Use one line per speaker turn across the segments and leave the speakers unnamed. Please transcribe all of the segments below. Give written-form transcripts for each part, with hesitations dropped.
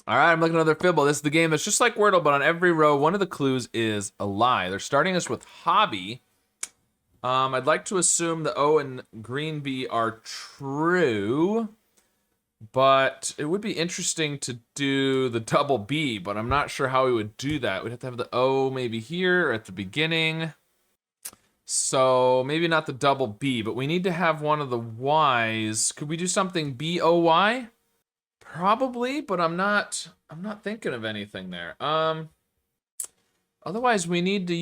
All right, I'm looking at another fibble. This is the game that's just like Wordle, but on every row, one of the clues is a lie. They're starting us with hobby. I'd like to assume the O and green B are true, but it would be interesting to do the double B, but I'm not sure how we would do that. We'd have to have the O maybe here or at the beginning. So maybe not the double B, but we need to have one of the Y's. Could we do something B-O-Y? Probably, but I'm not thinking of anything there. Otherwise we need an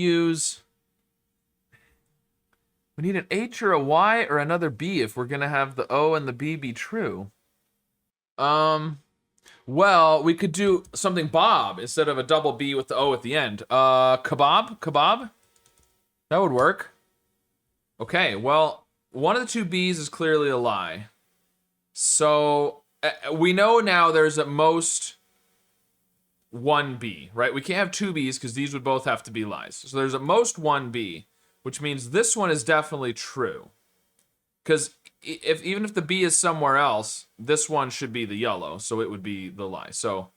H or a Y or another B if we're gonna have the O and the B be true. Um, well, we could do something Bob instead of a double B with the O at the end. Kebab? That would work. Okay, well, one of the two B's is clearly a lie. So we know now there's at most one B, right? We can't have two B's because these would both have to be lies. So there's at most one B, which means this one is definitely true. Because even if the B is somewhere else, this one should be the yellow, so it would be the lie. So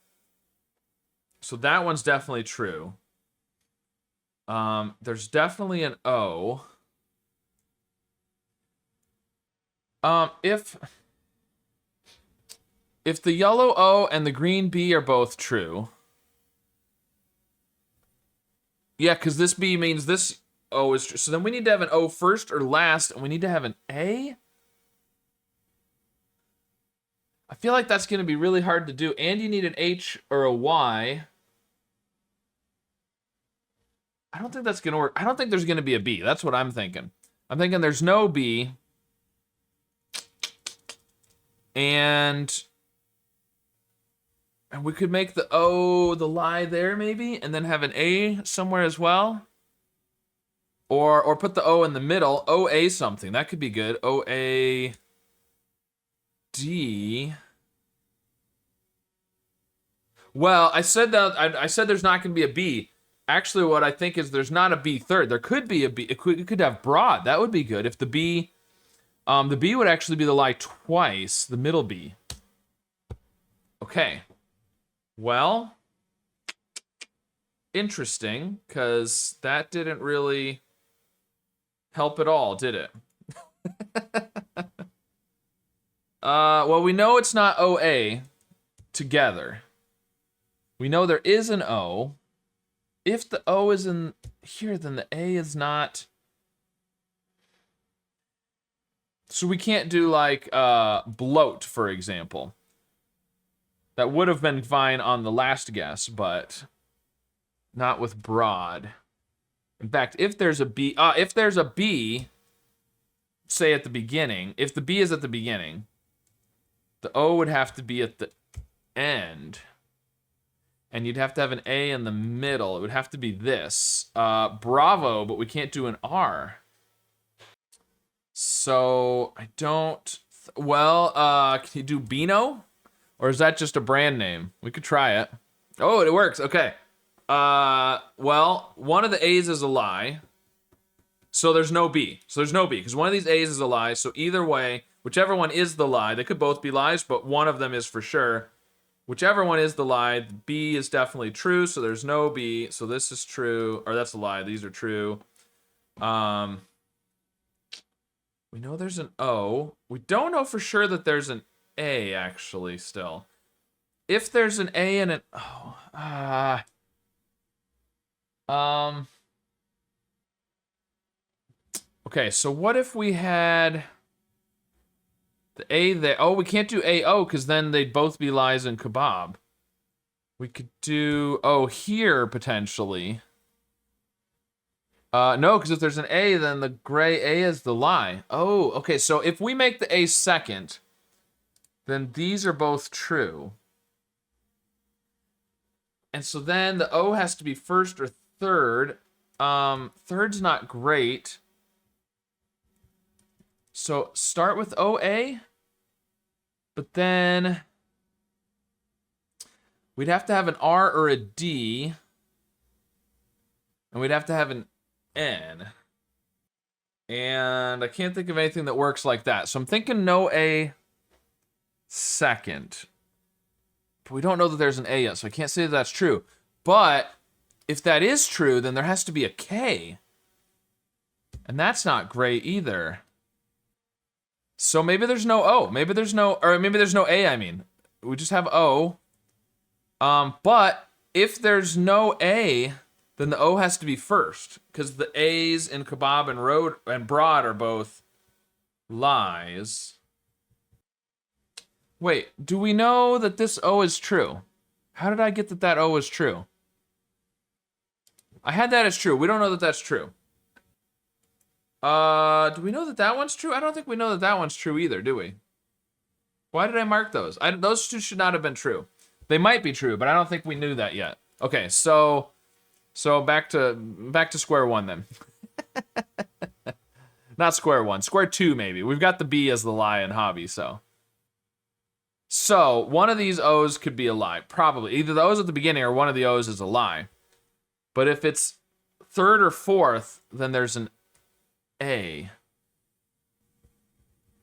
that one's definitely true. There's definitely an O. If the yellow O and the green B are both true. Yeah, because this B means this O is true. So then we need to have an O first or last, and we need to have an A? I feel like that's going to be really hard to do, and you need an H or a Y. I don't think that's going to work. I don't think there's going to be a B. That's what I'm thinking. I'm thinking there's no B. And we could make the O the lie there, maybe, and then have an A somewhere as well. Or put the O in the middle. OA something. That could be good. OA D. Well, I said that I said there's not going to be a B. Actually, what I think is there's not a B third. There could be a B. It could have broad. That would be good if the B would actually be the lie twice. The middle B. Okay. Well, interesting, because that didn't really help at all, did it? Well, we know it's not OA together. We know there is an O. If the O is in here, then the A is not. So we can't do like bloat, for example. That would have been fine on the last guess, but not with broad. In fact, if there's a B, say at the beginning, if the B is at the beginning, the O would have to be at the end. And you'd have to have an A in the middle. It would have to be this. Bravo, but we can't do an R. So I don't. Can you do Beano? Or is that just a brand name? We could try it. Oh, it works. Okay. Well, one of the A's is a lie. So there's no B. Because one of these A's is a lie. So either way, whichever one is the lie, they could both be lies, but one of them is for sure. Whichever one is the lie, the B is definitely true, so there's no B. So this is true, or that's a lie. These are true. We know there's an O. We don't know for sure that there's an A, actually, still. If there's an A and an O, okay, so what if we had the A there? Oh, we can't do AO because then they'd both be lies and kebab. We could do O here potentially. No, because if there's an A, then the gray A is the lie. Oh, okay, so if we make the A second, then these are both true. And so then the O has to be first or third. Third's not great. So start with OA, but then we'd have to have an R or a D, and we'd have to have an N. And I can't think of anything that works like that. So I'm thinking no A second. But we don't know that there's an A yet, so I can't say that that's true. But if that is true, then there has to be a K. And that's not great either. So maybe there's no O. Maybe there's no A, I mean. We just have O. But if there's no A, then the O has to be first. Because the A's in kebab and road and broad are both lies. Wait, do we know that this O is true? How did I get that that O is true? I had that as true. We don't know that that's true. Do we know that that one's true? I don't think we know that that one's true either, do we? Why did I mark those? Those two should not have been true. They might be true, but I don't think we knew that yet. Okay, so back to square one then. Not square one, square two maybe. We've got the B as the lie in hobby, so. So one of these O's could be a lie, probably. Either the O's at the beginning or one of the O's is a lie. But if it's third or fourth, then there's an A.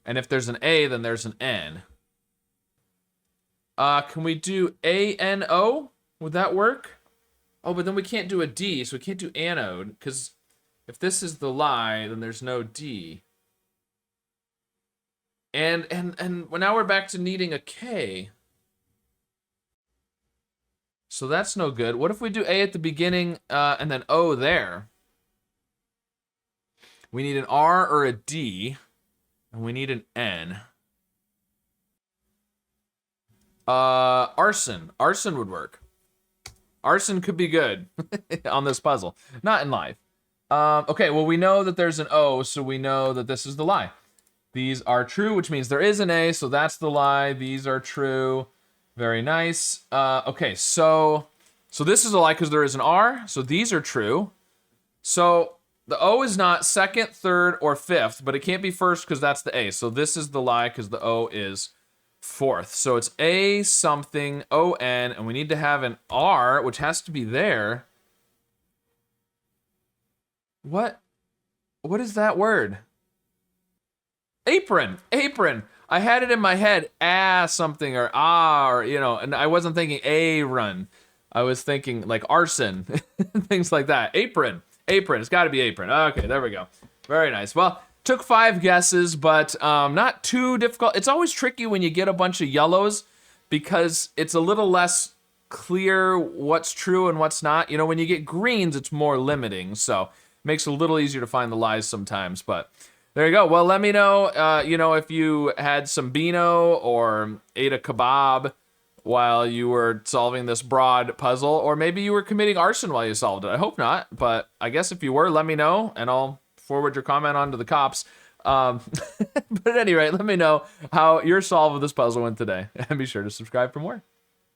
And if there's an A, then there's an N. Can we do ANO? Would that work? Oh, but then we can't do a D, so we can't do anode, because if this is the lie, then there's no D. And now we're back to needing a K. So that's no good. What if we do A at the beginning and then O there? We need an R or a D, and we need an N. Arson. Arson would work. Arson could be good on this puzzle. Not in life. Okay, well, we know that there's an O, so we know that this is the lie. These are true, which means there is an A, so that's the lie. These are true. Very nice. Okay, so this is a lie because there is an R, so these are true. So the O is not second, third, or fifth, but it can't be first because that's the A. So this is the lie because the O is fourth. So it's A something, O-N, and we need to have an R, which has to be there. What is that word? Apron, apron. I had it in my head, something, or or, you know, and I wasn't thinking a run. I was thinking like arson, things like that. Apron, apron, it's gotta be apron. Okay, there we go. Very nice. Well, took 5 guesses, but not too difficult. It's always tricky when you get a bunch of yellows because it's a little less clear what's true and what's not. You know, when you get greens, it's more limiting, so it makes it a little easier to find the lies sometimes, but there you go. Well, let me know, you know, if you had some Beano or ate a kebab while you were solving this broad puzzle, or maybe you were committing arson while you solved it. I hope not, but I guess if you were, let me know, and I'll forward your comment on to the cops. But at any rate, let me know how your solve of this puzzle went today, and be sure to subscribe for more.